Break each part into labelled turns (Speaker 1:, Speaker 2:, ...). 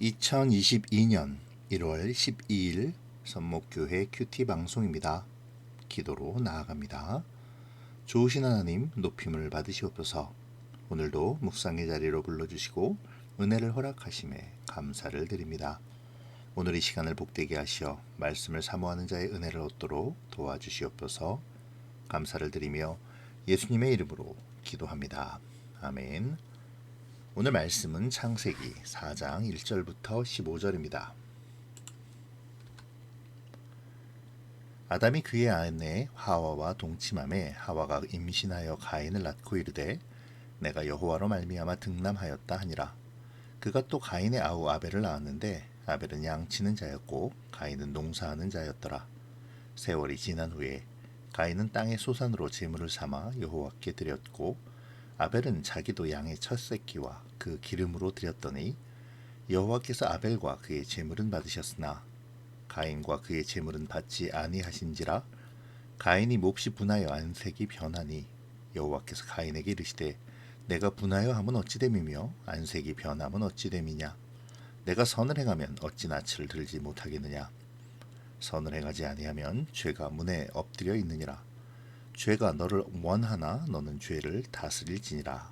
Speaker 1: 2022년 1월 12일 선목교회 큐티 방송입니다. 기도로 나아갑니다. 좋으신 하나님 높임을 받으시옵소서. 오늘도 묵상의 자리로 불러주시고 은혜를 허락하심에 감사를 드립니다. 오늘 이 시간을 복되게 하시어 말씀을 사모하는 자의 은혜를 얻도록 도와주시옵소서. 감사를 드리며 예수님의 이름으로 기도합니다. 아멘. 오늘 말씀은 창세기 4장 1절부터 15절입니다. 아담이 그의 아내 하와와 동침함에 하와가 임신하여 가인을 낳고 이르되 내가 여호와로 말미암아 등남하였다 하니라. 그가 또 가인의 아우 아벨을 낳았는데 아벨은 양치는 자였고 가인은 농사하는 자였더라. 세월이 지난 후에 가인은 땅의 소산으로 제물을 삼아 여호와께 드렸고 아벨은 자기도 양의 첫 새끼와 그 기름으로 드렸더니 여호와께서 아벨과 그의 제물은 받으셨으나 가인과 그의 제물은 받지 아니하신지라. 가인이 몹시 분하여 안색이 변하니 여호와께서 가인에게 이르시되 내가 분하여 함은 어찌 됨이며 안색이 변함은 어찌 됨이냐. 내가 선을 행하면 어찌 낯을 들지 못하겠느냐. 선을 행하지 아니하면 죄가 문에 엎드려 있느니라. 죄가 너를 원하나 너는 죄를 다스릴지니라.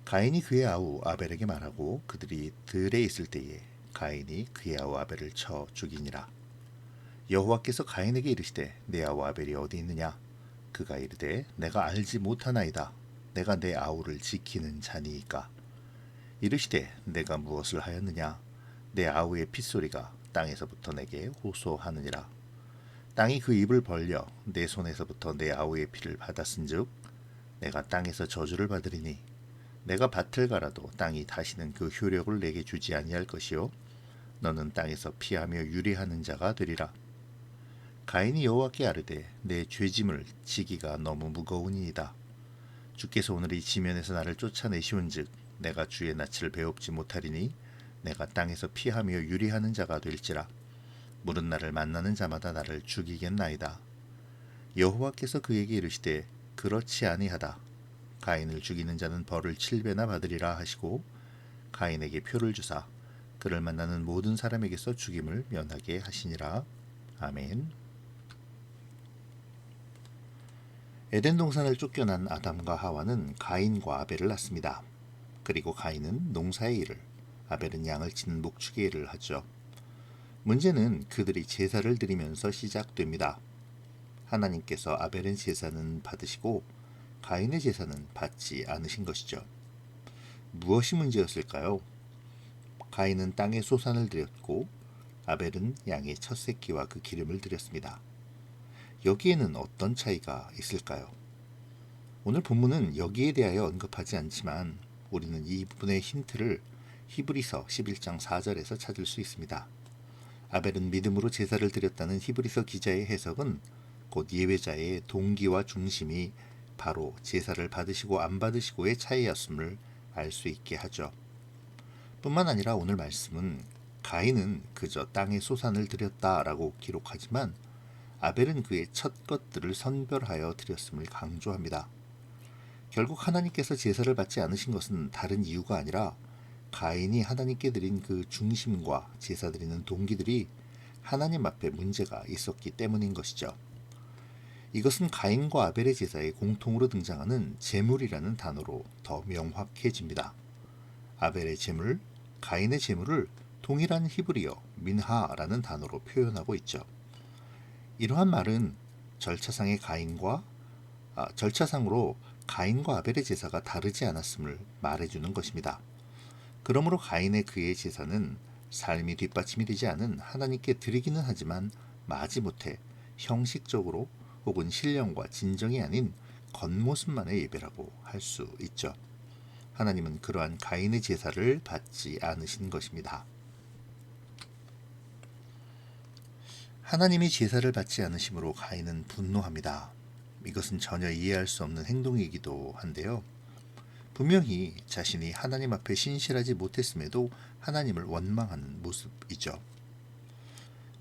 Speaker 1: 가인이 그의 아우 아벨에게 말하고 그들이 들에 있을 때에 가인이 그의 아우 아벨을 쳐 죽이니라. 여호와께서 가인에게 이르시되 내 아우 아벨이 어디 있느냐. 그가 이르되 내가 알지 못하나이다. 내가 내 아우를 지키는 자니이까. 이르시되 내가 무엇을 하였느냐. 내 아우의 핏소리가 땅에서부터 내게 호소하느니라. 땅이 그 입을 벌려 내 손에서부터 내 아우의 피를 받았은즉 내가 땅에서 저주를 받으리니 내가 밭을 갈아도 땅이 다시는 그 효력을 내게 주지 아니할 것이요 너는 땅에서 피하며 유리하는 자가 되리라. 가인이 여호와께 아뢰되 내 죄짐을 지기가 너무 무거우니이다. 주께서 오늘 이 지면에서 나를 쫓아내시온즉 내가 주의 낯을 배웁지 못하리니 내가 땅에서 피하며 유리하는 자가 될지라. 물은 나를 만나는 자마다 나를 죽이겠나이다. 여호와께서 그에게 이르시되 그렇지 아니하다. 가인을 죽이는 자는 벌을 7배나 받으리라 하시고 가인에게 표를 주사 그를 만나는 모든 사람에게서 죽임을 면하게 하시니라. 아멘. 에덴 동산을 쫓겨난 아담과 하와는 가인과 아벨을 낳습니다. 그리고 가인은 농사의 일을, 아벨은 양을 치는 목축의 일을 하죠. 문제는 그들이 제사를 드리면서 시작됩니다. 하나님께서 아벨의 제사는 받으시고 가인의 제사는 받지 않으신 것이죠. 무엇이 문제였을까요? 가인은 땅의 소산을 드렸고 아벨은 양의 첫 새끼와 그 기름을 드렸습니다. 여기에는 어떤 차이가 있을까요? 오늘 본문은 여기에 대하여 언급하지 않지만 우리는 이 부분의 힌트를 히브리서 11장 4절에서 찾을 수 있습니다. 아벨은 믿음으로 제사를 드렸다는 히브리서 기자의 해석은 곧 예외자의 동기와 중심이 바로 제사를 받으시고 안 받으시고의 차이였음을 알 수 있게 하죠. 뿐만 아니라 오늘 말씀은 가인은 그저 땅의 소산을 드렸다라고 기록하지만 아벨은 그의 첫 것들을 선별하여 드렸음을 강조합니다. 결국 하나님께서 제사를 받지 않으신 것은 다른 이유가 아니라 가인이 하나님께 드린 그 중심과 제사 드리는 동기들이 하나님 앞에 문제가 있었기 때문인 것이죠. 이것은 가인과 아벨의 제사에 공통으로 등장하는 제물이라는 단어로 더 명확해집니다. 아벨의 제물, 가인의 제물을 동일한 히브리어 민하라는 단어로 표현하고 있죠. 이러한 말은 절차상으로 가인과 아벨의 제사가 다르지 않았음을 말해주는 것입니다. 그러므로 가인의 그의 제사는 삶이 뒷받침이 되지 않은 하나님께 드리기는 하지만 마지못해 형식적으로 혹은 신령과 진정이 아닌 겉모습만의 예배라고 할 수 있죠. 하나님은 그러한 가인의 제사를 받지 않으신 것입니다. 하나님이 제사를 받지 않으심으로 가인은 분노합니다. 이것은 전혀 이해할 수 없는 행동이기도 한데요. 분명히 자신이 하나님 앞에 신실하지 못했음에도 하나님을 원망하는 모습이죠.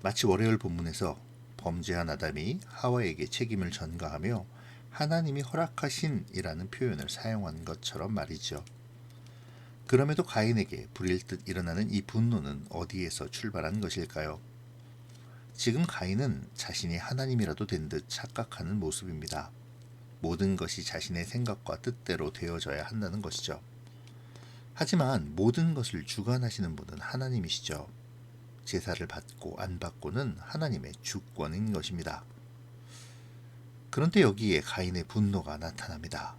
Speaker 1: 마치 월요일 본문에서 범죄한 아담이 하와에게 책임을 전가하며 하나님이 허락하신이라는 표현을 사용한 것처럼 말이죠. 그럼에도 가인에게 불일 듯 일어나는 이 분노는 어디에서 출발한 것일까요? 지금 가인은 자신이 하나님이라도 된 듯 착각하는 모습입니다. 모든 것이 자신의 생각과 뜻대로 되어져야 한다는 것이죠. 하지만 모든 것을 주관하시는 분은 하나님이시죠. 제사를 받고 안 받고는 하나님의 주권인 것입니다. 그런데 여기에 가인의 분노가 나타납니다.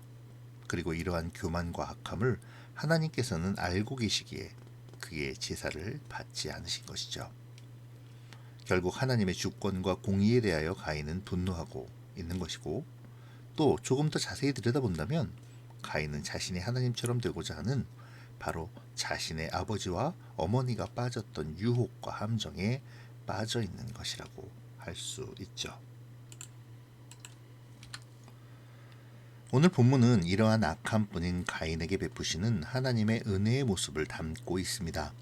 Speaker 1: 그리고 이러한 교만과 악함을 하나님께서는 알고 계시기에 그의 제사를 받지 않으신 것이죠. 결국 하나님의 주권과 공의에 대하여 가인은 분노하고 있는 것이고, 또 조금 더 자세히 들여다본다면 가인은 자신이 하나님처럼 되고자 하는 바로 자신의 아버지와 어머니가 빠졌던 유혹과 함정에 빠져 있는 것이라고 할 수 있죠. 오늘 본문은 이러한 악한 분인 가인에게 베푸시는 하나님의 은혜의 모습을 담고 있습니다.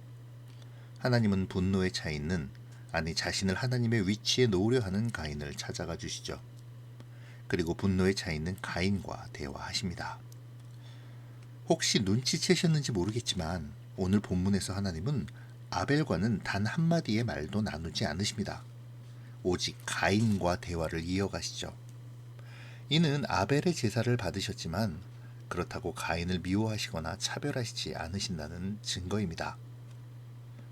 Speaker 1: 하나님은 분노에 차 있는, 아니 자신을 하나님의 위치에 놓으려 하는 가인을 찾아가 주시죠. 그리고 분노에 차 있는 가인과 대화하십니다. 혹시 눈치채셨는지 모르겠지만 오늘 본문에서 하나님은 아벨과는 단 한마디의 말도 나누지 않으십니다. 오직 가인과 대화를 이어가시죠. 이는 아벨의 제사를 받으셨지만 그렇다고 가인을 미워하시거나 차별하시지 않으신다는 증거입니다.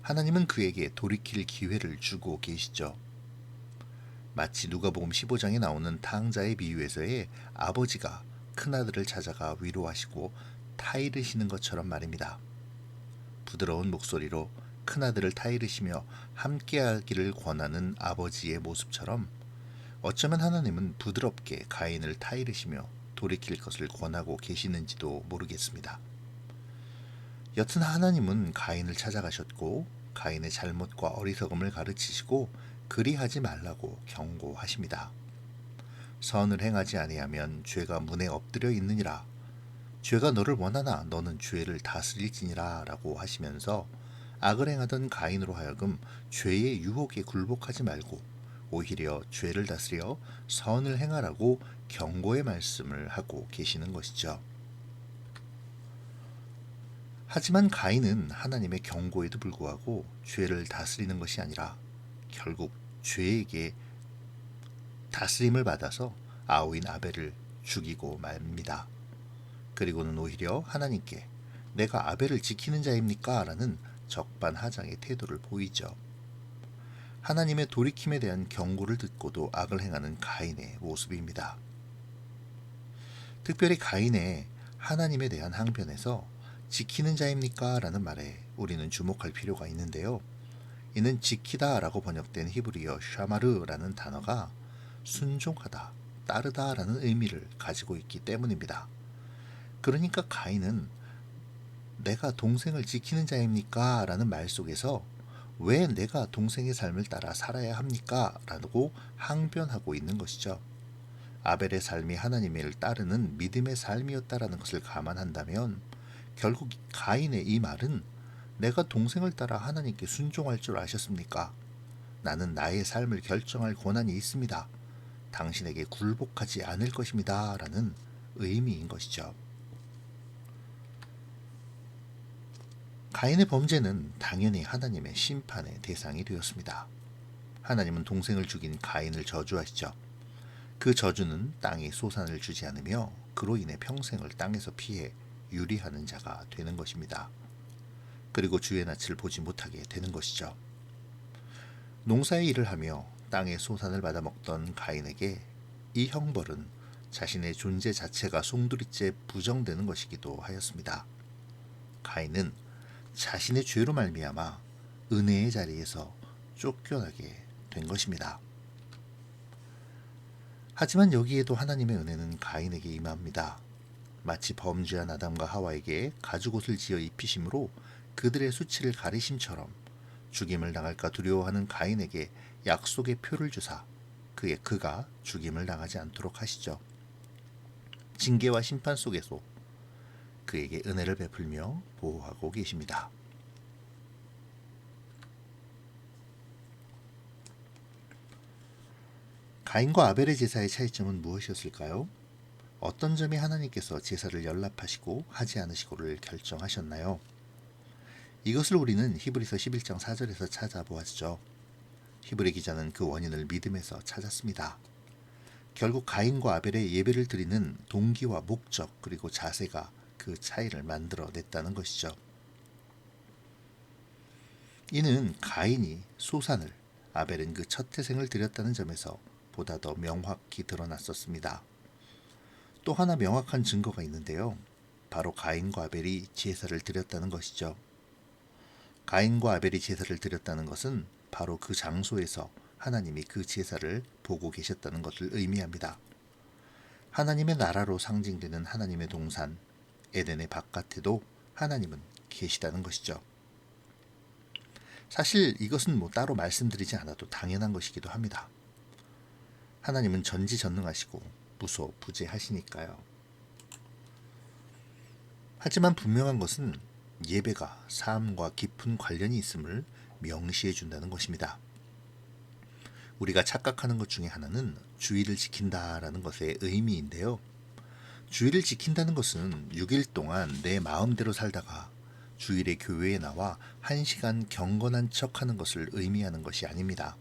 Speaker 1: 하나님은 그에게 돌이킬 기회를 주고 계시죠. 마치 누가복음 15장에 나오는 탕자의 비유에서의 아버지가 큰아들을 찾아가 위로하시고 타이르시는 것처럼 말입니다. 부드러운 목소리로 큰아들을 타이르시며 함께하기를 권하는 아버지의 모습처럼 어쩌면 하나님은 부드럽게 가인을 타이르시며 돌이킬 것을 권하고 계시는지도 모르겠습니다. 여튼 하나님은 가인을 찾아가셨고 가인의 잘못과 어리석음을 가르치시고 그리하지 말라고 경고하십니다. 선을 행하지 아니하면 죄가 문에 엎드려 있느니라. 죄가 너를 원하나 너는 죄를 다스릴지니라 라고 하시면서 악을 행하던 가인으로 하여금 죄의 유혹에 굴복하지 말고 오히려 죄를 다스려 선을 행하라고 경고의 말씀을 하고 계시는 것이죠. 하지만 가인은 하나님의 경고에도 불구하고 죄를 다스리는 것이 아니라 결국 죄에게 다스림을 받아서 아우인 아벨을 죽이고 말입니다. 그리고는 오히려 하나님께 내가 아벨을 지키는 자입니까? 라는 적반하장의 태도를 보이죠. 하나님의 돌이킴에 대한 경고를 듣고도 악을 행하는 가인의 모습입니다. 특별히 가인의 하나님에 대한 항변에서 지키는 자입니까? 라는 말에 우리는 주목할 필요가 있는데요. 이는 지키다 라고 번역된 히브리어 샤마르라는 단어가 순종하다, 따르다 라는 의미를 가지고 있기 때문입니다. 그러니까 가인은 내가 동생을 지키는 자입니까? 라는 말 속에서 왜 내가 동생의 삶을 따라 살아야 합니까? 라고 항변하고 있는 것이죠. 아벨의 삶이 하나님을 따르는 믿음의 삶이었다라는 것을 감안한다면 결국 가인의 이 말은 내가 동생을 따라 하나님께 순종할 줄 아셨습니까? 나는 나의 삶을 결정할 권한이 있습니다. 당신에게 굴복하지 않을 것입니다. 라는 의미인 것이죠. 가인의 범죄는 당연히 하나님의 심판의 대상이 되었습니다. 하나님은 동생을 죽인 가인을 저주하시죠. 그 저주는 땅에 소산을 주지 않으며 그로 인해 평생을 땅에서 피해 유리하는 자가 되는 것입니다. 그리고 주의 낯을 보지 못하게 되는 것이죠. 농사의 일을 하며 땅의 소산을 받아 먹던 가인에게 이 형벌은 자신의 존재 자체가 송두리째 부정되는 것이기도 하였습니다. 가인은 자신의 죄로 말미암아 은혜의 자리에서 쫓겨나게 된 것입니다. 하지만 여기에도 하나님의 은혜는 가인에게 임합니다. 마치 범죄한 아담과 하와에게 가죽옷을 지어 입히심으로 그들의 수치를 가리심처럼 죽임을 당할까 두려워하는 가인에게 약속의 표를 주사 그가 죽임을 당하지 않도록 하시죠. 징계와 심판 속에서 그에게 은혜를 베풀며 보호하고 계십니다. 가인과 아벨의 제사의 차이점은 무엇이었을까요? 어떤 점이 하나님께서 제사를 연락하시고 하지 않으시고를 결정하셨나요? 이것을 우리는 히브리서 11장 4절에서 찾아보았죠. 히브리 기자는 그 원인을 믿음에서 찾았습니다. 결국 가인과 아벨의 예배를 드리는 동기와 목적 그리고 자세가 그 차이를 만들어냈다는 것이죠. 이는 가인이 소산을, 아벨은 그 첫 태생을 드렸다는 점에서 보다 더 명확히 드러났었습니다. 또 하나 명확한 증거가 있는데요. 바로 가인과 아벨이 제사를 드렸다는 것이죠. 가인과 아벨이 제사를 드렸다는 것은 바로 그 장소에서 하나님이 그 제사를 보고 계셨다는 것을 의미합니다. 하나님의 나라로 상징되는 하나님의 동산 에덴의 바깥에도 하나님은 계시다는 것이죠. 사실 이것은 따로 말씀드리지 않아도 당연한 것이기도 합니다. 하나님은 전지전능하시고 무소부재하시니까요. 하지만 분명한 것은 예배가 삶과 깊은 관련이 있음을 명시해 준다는 것입니다. 우리가 착각하는 것 중에 하나는 주의를 지킨다라는 것의 의미인데요. 주일을 지킨다는 것은 6일 동안 내 마음대로 살다가 주일에 교회에 나와 1시간 경건한 척하는 것을 의미하는 것이 아닙니다.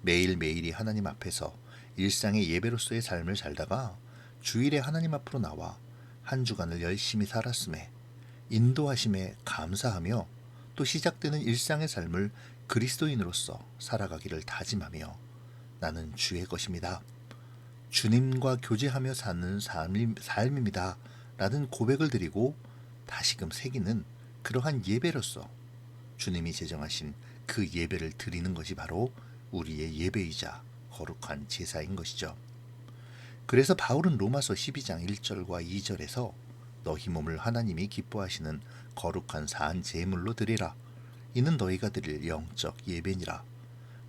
Speaker 1: 매일매일이 하나님 앞에서 일상의 예배로서의 삶을 살다가 주일에 하나님 앞으로 나와 한 주간을 열심히 살았음에 인도하심에 감사하며 또 시작되는 일상의 삶을 그리스도인으로서 살아가기를 다짐하며 나는 주의 것입니다. 주님과 교제하며 사는 삶입니다. 라는 고백을 드리고 다시금 새기는 그러한 예배로서 주님이 제정하신 그 예배를 드리는 것이 바로 우리의 예배이자 거룩한 제사인 것이죠. 그래서 바울은 로마서 12장 1절과 2절에서 너희 몸을 하나님이 기뻐하시는 거룩한 산 제물로 드리라. 이는 너희가 드릴 영적 예배니라.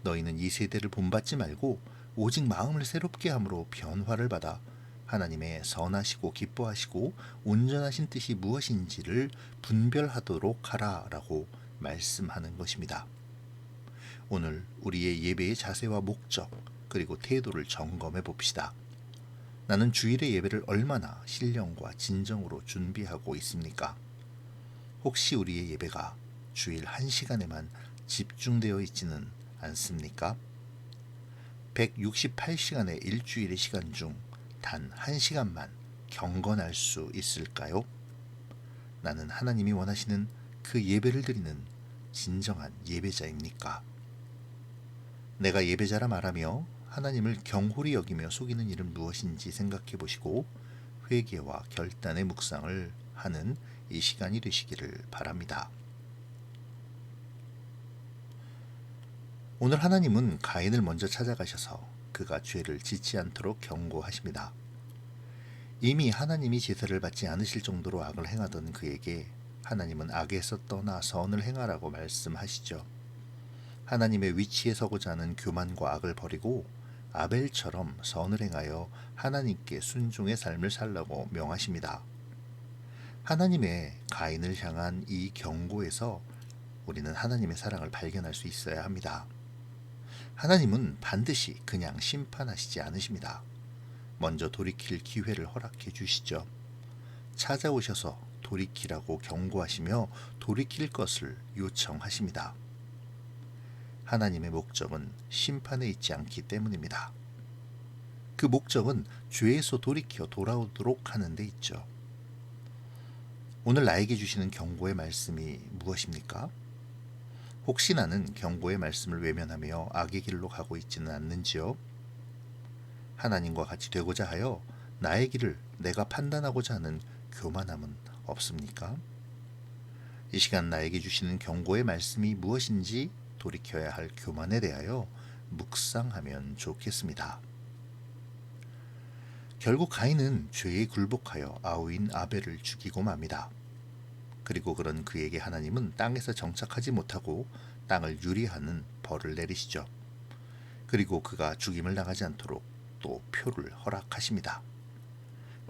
Speaker 1: 너희는 이 세대를 본받지 말고 오직 마음을 새롭게 함으로 변화를 받아 하나님의 선하시고 기뻐하시고 온전하신 뜻이 무엇인지를 분별하도록 하라라고 말씀하는 것입니다. 오늘 우리의 예배의 자세와 목적 그리고 태도를 점검해 봅시다. 나는 주일의 예배를 얼마나 신령과 진정으로 준비하고 있습니까? 혹시 우리의 예배가 주일 1시간에만 집중되어 있지는 않습니까? 168시간의 일주일의 시간 중 단 1시간만 경건할 수 있을까요? 나는 하나님이 원하시는 그 예배를 드리는 진정한 예배자입니까? 내가 예배자라 말하며 하나님을 경홀히 여기며 속이는 일은 무엇인지 생각해 보시고 회개와 결단의 묵상을 하는 이 시간이 되시기를 바랍니다. 오늘 하나님은 가인을 먼저 찾아가셔서 그가 죄를 짓지 않도록 경고하십니다. 이미 하나님이 제사를 받지 않으실 정도로 악을 행하던 그에게 하나님은 악에서 떠나 선을 행하라고 말씀하시죠. 하나님의 위치에 서고자 하는 교만과 악을 버리고 아벨처럼 선을 행하여 하나님께 순종의 삶을 살라고 명하십니다. 하나님의 가인을 향한 이 경고에서 우리는 하나님의 사랑을 발견할 수 있어야 합니다. 하나님은 반드시 그냥 심판하시지 않으십니다. 먼저 돌이킬 기회를 허락해 주시죠. 찾아오셔서 돌이키라고 경고하시며 돌이킬 것을 요청하십니다. 하나님의 목적은 심판에 있지 않기 때문입니다. 그 목적은 죄에서 돌이켜 돌아오도록 하는 데 있죠. 오늘 나에게 주시는 경고의 말씀이 무엇입니까? 혹시 나는 경고의 말씀을 외면하며 악의 길로 가고 있지는 않는지요? 하나님과 같이 되고자 하여 나의 길을 내가 판단하고자 하는 교만함은 없습니까? 이 시간 나에게 주시는 경고의 말씀이 무엇인지 돌이켜야 할 교만에 대하여 묵상하면 좋겠습니다. 결국 가인은 죄에 굴복하여 아우인 아벨을 죽이고 맙니다. 그리고 그런 그에게 하나님은 땅에서 정착하지 못하고 땅을 유리하는 벌을 내리시죠. 그리고 그가 죽임을 당하지 않도록 또 표를 허락하십니다.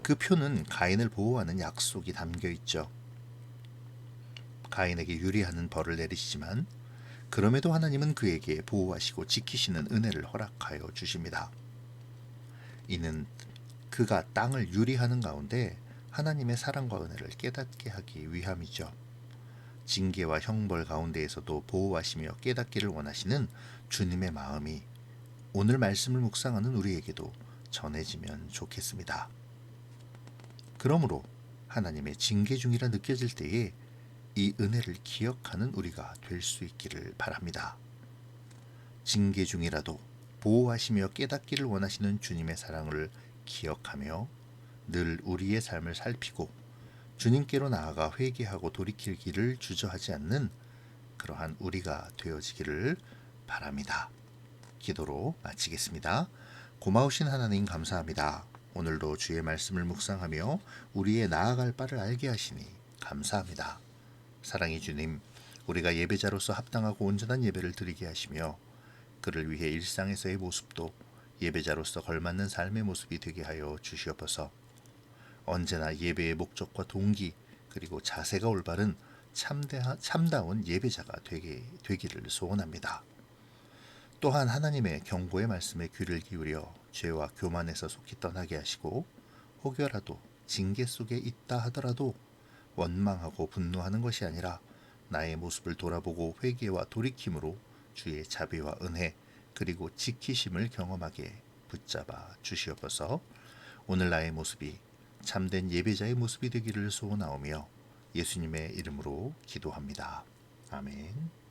Speaker 1: 그 표는 가인을 보호하는 약속이 담겨 있죠. 가인에게 유리하는 벌을 내리시지만 그럼에도 하나님은 그에게 보호하시고 지키시는 은혜를 허락하여 주십니다. 이는 그가 땅을 유리하는 가운데 하나님의 사랑과 은혜를 깨닫게 하기 위함이죠. 징계와 형벌 가운데에서도 보호하시며 깨닫기를 원하시는 주님의 마음이 오늘 말씀을 묵상하는 우리에게도 전해지면 좋겠습니다. 그러므로 하나님의 징계 중이라 느껴질 때에 이 은혜를 기억하는 우리가 될 수 있기를 바랍니다. 징계 중이라도 보호하시며 깨닫기를 원하시는 주님의 사랑을 기억하며 늘 우리의 삶을 살피고 주님께로 나아가 회개하고 돌이킬 길을 주저하지 않는 그러한 우리가 되어지기를 바랍니다. 기도로 마치겠습니다. 고마우신 하나님 감사합니다. 오늘도 주의 말씀을 묵상하며 우리의 나아갈 바를 알게 하시니 감사합니다. 사랑의 주님, 우리가 예배자로서 합당하고 온전한 예배를 드리게 하시며 그를 위해 일상에서의 모습도 예배자로서 걸맞는 삶의 모습이 되게 하여 주시옵소서. 언제나 예배의 목적과 동기 그리고 자세가 올바른 참다운 예배자가 되기를 소원합니다. 또한 하나님의 경고의 말씀에 귀를 기울여 죄와 교만에서 속히 떠나게 하시고 혹여라도 징계 속에 있다 하더라도 원망하고 분노하는 것이 아니라 나의 모습을 돌아보고 회개와 돌이킴으로 주의 자비와 은혜 그리고 지키심을 경험하게 붙잡아 주시옵소서. 오늘 나의 모습이 참된 예배자의 모습이 되기를 소원하오며 예수님의 이름으로 기도합니다. 아멘.